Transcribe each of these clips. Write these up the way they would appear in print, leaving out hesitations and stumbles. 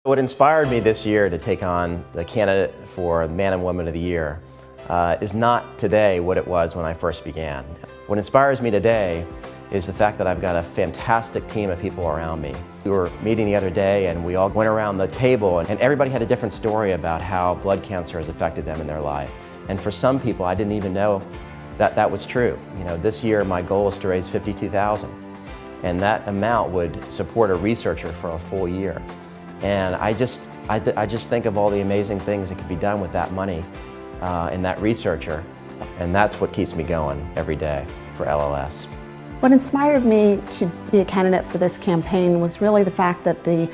What inspired me this year to take on the candidate for Man and Woman of the Year is not today what it was when I first began. What inspires me today is the fact that I've got a fantastic team of people around me. We were meeting the other day and we all went around the table and everybody had a different story about how blood cancer has affected them in their life. And for some people, I didn't even know that that was true. You know, this year my goal is to raise $52,000, and that amount would support a researcher for a full year. And I just think of all the amazing things that could be done with that money and that researcher, and that's what keeps me going every day for LLS. What inspired me to be a candidate for this campaign was really the fact that the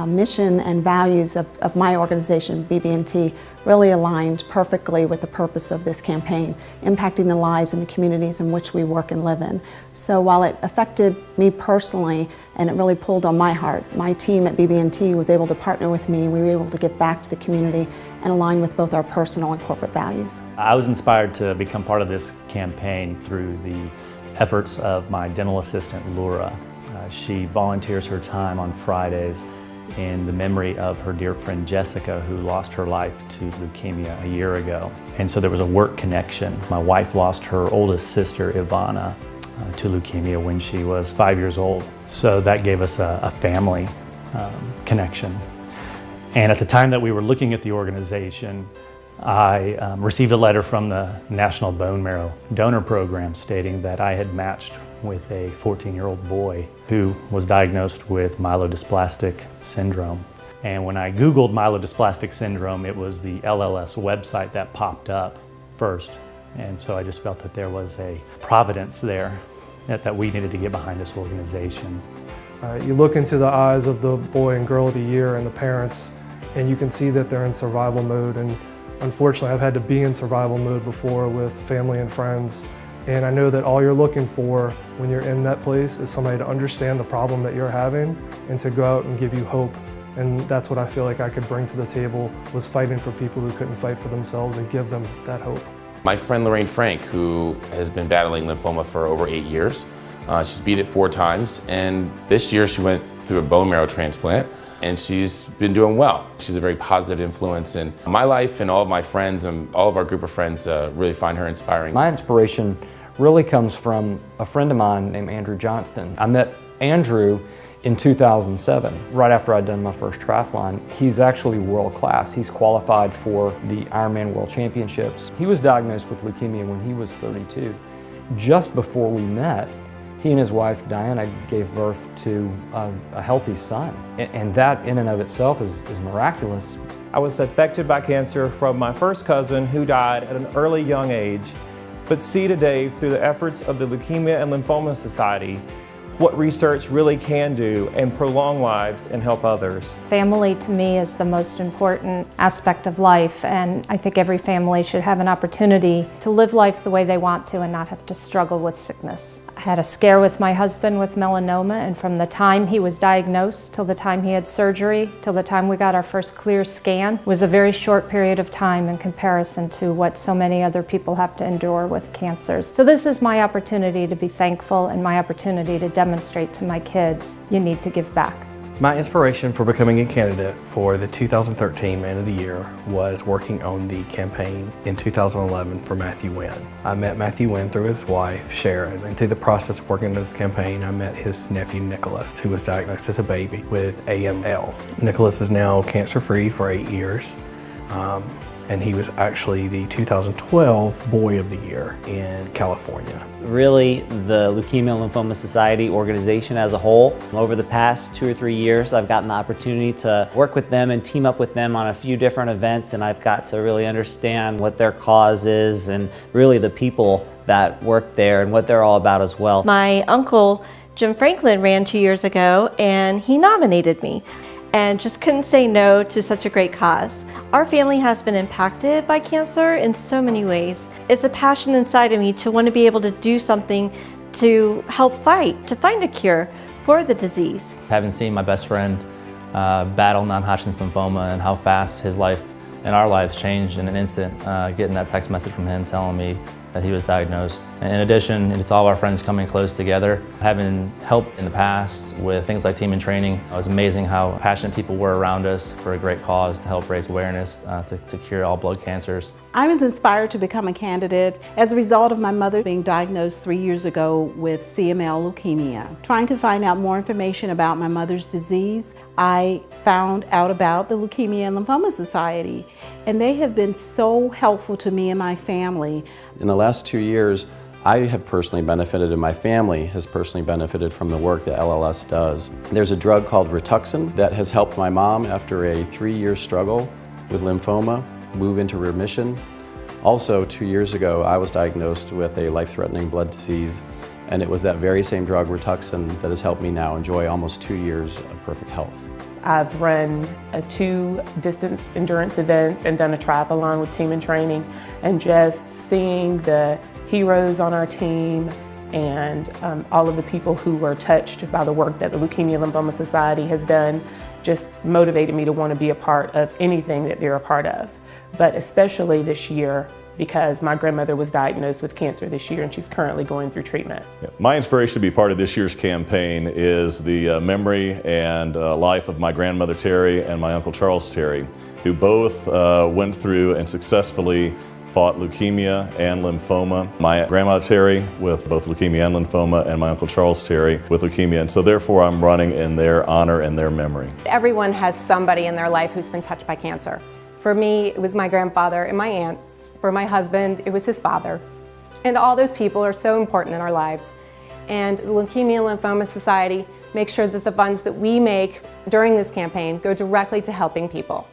mission and values of my organization, BB&T, really aligned perfectly with the purpose of this campaign, impacting the lives and the communities in which we work and live in. So while it affected me personally and it really pulled on my heart, my team at BB&T was able to partner with me and we were able to give back to the community and align with both our personal and corporate values. I was inspired to become part of this campaign through the efforts of my dental assistant, Laura. She volunteers her time on Fridays in the memory of her dear friend Jessica, who lost her life to leukemia a year ago. And so there was a work connection. My wife lost her oldest sister, Ivana, to leukemia when she was 5 years old. So that gave us a family connection. And at the time that we were looking at the organization, I received a letter from the National Bone Marrow Donor Program stating that I had matched with a 14-year-old boy who was diagnosed with myelodysplastic syndrome. And when I Googled myelodysplastic syndrome, it was the LLS website that popped up first. And so I just felt that there was a providence there that we needed to get behind this organization. You look into the eyes of the boy and girl of the year and the parents, and you can see that they're in survival mode. And unfortunately, I've had to be in survival mode before with family and friends. And I know that all you're looking for when you're in that place is somebody to understand the problem that you're having and to go out and give you hope. And that's what I feel like I could bring to the table, was fighting for people who couldn't fight for themselves and give them that hope. My friend Lorraine Frank, who has been battling lymphoma for over 8 years, she's beat it 4 times, and this year she went through a bone marrow transplant, and she's been doing well. She's a very positive influence in my life, and all of my friends and all of our group of friends really find her inspiring. My inspiration really comes from a friend of mine named Andrew Johnston. I met Andrew in 2007, right after I'd done my first triathlon. He's actually world class. He's qualified for the Ironman World Championships. He was diagnosed with leukemia when he was 32. Just before we met, he and his wife Diana gave birth to a healthy son. And that in and of itself is miraculous. I was affected by cancer from my first cousin who died at an early young age, but see today through the efforts of the Leukemia and Lymphoma Society what research really can do and prolong lives and help others. Family to me is the most important aspect of life, and I think every family should have an opportunity to live life the way they want to and not have to struggle with sickness. I had a scare with my husband with melanoma, and from the time he was diagnosed till the time he had surgery, till the time we got our first clear scan, was a very short period of time in comparison to what so many other people have to endure with cancers. So this is my opportunity to be thankful and my opportunity to demonstrate to my kids, you need to give back. My inspiration for becoming a candidate for the 2013 Man of the Year was working on the campaign in 2011 for Matthew Wynn. I met Matthew Wynn through his wife, Sharon, and through the process of working on this campaign, I met his nephew, Nicholas, who was diagnosed as a baby with AML. Nicholas is now cancer-free for 8 years. And he was actually the 2012 Boy of the Year in California. Really, the Leukemia and Lymphoma Society organization as a whole, over the past 2 or 3 years, I've gotten the opportunity to work with them and team up with them on a few different events, and I've got to really understand what their cause is and really the people that work there and what they're all about as well. My uncle, Jim Franklin, ran 2 years ago, and he nominated me, and just couldn't say no to such a great cause. Our family has been impacted by cancer in so many ways. It's a passion inside of me to want to be able to do something to help fight, to find a cure for the disease. Having seen my best friend battle non-Hodgkin's lymphoma and how fast his life and our lives changed in an instant, getting that text message from him telling me that he was diagnosed. And in addition, it's all our friends coming close together. Having helped in the past with things like team and training, it was amazing how passionate people were around us for a great cause to help raise awareness to cure all blood cancers. I was inspired to become a candidate as a result of my mother being diagnosed 3 years ago with CML leukemia. Trying to find out more information about my mother's disease, I found out about the Leukemia and Lymphoma Society, and they have been so helpful to me and my family. In the last 2 years, I have personally benefited and my family has personally benefited from the work that LLS does. There's a drug called Rituxan that has helped my mom after a 3-year struggle with lymphoma move into remission. Also, 2 years ago, I was diagnosed with a life-threatening blood disease, and it was that very same drug, Rituxan, that has helped me now enjoy almost 2 years of perfect health. I've run 2 distance endurance events and done a triathlon with team and training, and just seeing the heroes on our team and all of the people who were touched by the work that the Leukemia and Lymphoma Society has done just motivated me to want to be a part of anything that they're a part of. But especially this year, because my grandmother was diagnosed with cancer this year and she's currently going through treatment. My inspiration to be part of this year's campaign is the memory and life of my grandmother Terry and my uncle Charles Terry, who both went through and successfully fought leukemia and lymphoma. My grandma Terry with both leukemia and lymphoma, and my uncle Charles Terry with leukemia, and so therefore I'm running in their honor and their memory. Everyone has somebody in their life who's been touched by cancer. For me, it was my grandfather and my aunt. For my husband, it was his father. And all those people are so important in our lives. And the Leukemia and Lymphoma Society makes sure that the funds that we make during this campaign go directly to helping people.